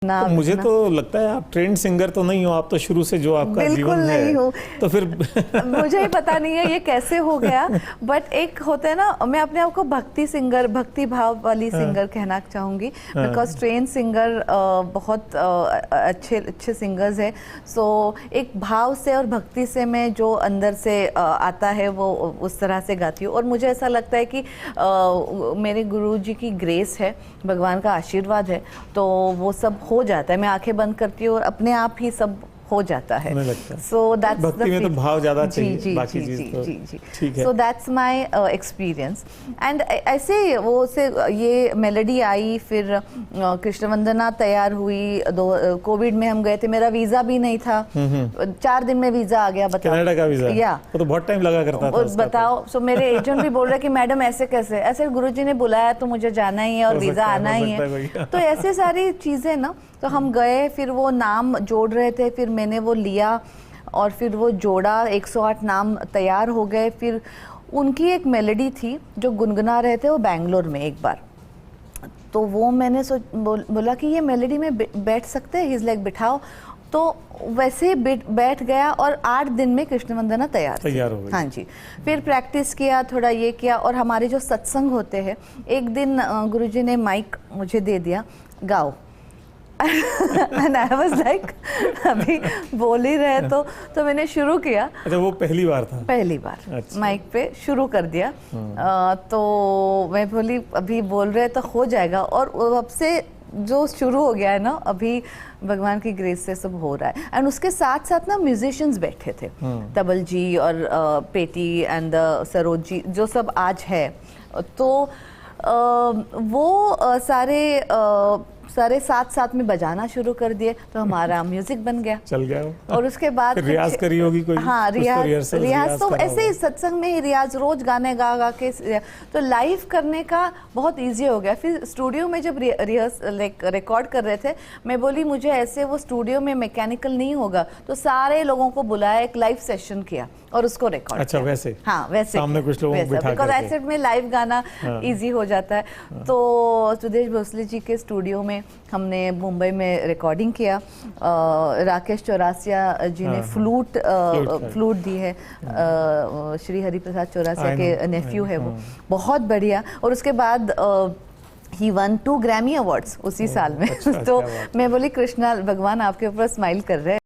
तो मुझे तो लगता है आप ट्रेंड सिंगर तो नहीं हो, आप तो शुरू से जो आपका जीवन है नहीं हूँ तो फिर मुझे ही पता नहीं है ये कैसे हो गया। बट एक होता है ना, मैं अपने आप को भक्ति सिंगर, भक्ति भाव वाली सिंगर कहना चाहूँगी, बिकॉज ट्रेन सिंगर बहुत अच्छे सिंगर्स है। सो एक भाव से और भक्ति से मैं जो अंदर से आता है वो उस तरह से गाती हूँ। और मुझे ऐसा लगता है कि मेरे गुरु जी की ग्रेस है, भगवान का आशीर्वाद है, तो वो सब हो जाता है। मैं आंखें बंद करती हूँ और अपने आप ही सब हो जाता है। सो दैट्स भक्ति में तो भाव ज्यादा चाहिए, बाकी चीज तो ठीक है। So that's my experience. And ऐसे वो से ये मेलोडी आई, फिर कृष्ण वंदना तैयार हुई। कोविड में हम गए थे, मेरा वीजा भी नहीं था, 4 दिन में वीजा आ गया। बताओ, कनाडा का वीजा? या वो तो बहुत टाइम लगा करता था। बताओ। सो मेरे एजेंट भी बोल रहे कि मैडम ऐसे कैसे, ऐसे गुरुजी ने बुलाया तो मुझे जाना ही है और वीजा आना ही है। तो ऐसे सारी चीजें ना, तो हम गए, फिर वो नाम जोड़ रहे थे, फिर मैंने वो लिया और फिर वो जोड़ा, 108 नाम तैयार हो गए। फिर उनकी एक मेलोडी थी जो गुनगुना रहे थे वो बेंगलोर में एक बार, तो वो मैंने बोला कि ये मेलोडी में बैठ सकते हैं, हिज लाइक बिठाओ। तो वैसे बैठ गया और 8 दिन में कृष्ण वंदना तैयार हो गई। हाँ जी। फिर प्रैक्टिस किया, थोड़ा ये किया। और हमारे जो सत्संग होते हैं, एक दिन गुरुजी ने माइक मुझे दे दिया, गाओ। And I was like, अभी बोल ही रहे तो मैंने शुरू किया। अच्छा, वो पहली बार था? पहली बार। अच्छा। माइक पे शुरू कर दिया। तो मैं बोली अभी बोल रहे तो हो जाएगा। और अब से जो शुरू हो गया है ना, अभी भगवान की ग्रेस से सब हो रहा है। एंड उसके साथ साथ ना म्यूजिशियंस बैठे थे, तबल जी और पेटी एंड सरोज जी, जो सब आज है। तो वो सारे साथ में बजाना शुरू कर दिए, तो हमारा म्यूजिक बन गया, चल गया। और उसके बाद रियाज करी होगी कोई? हाँ, रियाज तो ऐसे ही सत्संग में ही रियाज, रोज गाने गा के। तो लाइव करने का बहुत इजी हो गया। फिर स्टूडियो में जब रिकॉर्ड कर रहे थे, मैं बोली मुझे ऐसे वो स्टूडियो में मैकेनिकल नहीं होगा, तो सारे लोगों को बुलाया, एक लाइव सेशन किया और उसको रिकॉर्ड। अच्छा, वैसे? हाँ, वैसे सामने कुछ लोगों को बिठा बिकॉज ऐसे में लाइव गाना इजी हो जाता है। तो सुदेश भोसले जी के स्टूडियो में हमने मुंबई में रिकॉर्डिंग किया। राकेश चौरासिया जी ने फ्लूट दी है, श्री हरिप्रसाद चौरासिया के नेफ्यू है वो, बहुत बढ़िया। और उसके बाद ही वन 2 ग्रैमी अवार्ड्स उसी साल में। तो मैं बोली कृष्णा, भगवान आपके ऊपर स्माइल कर रहे हैं।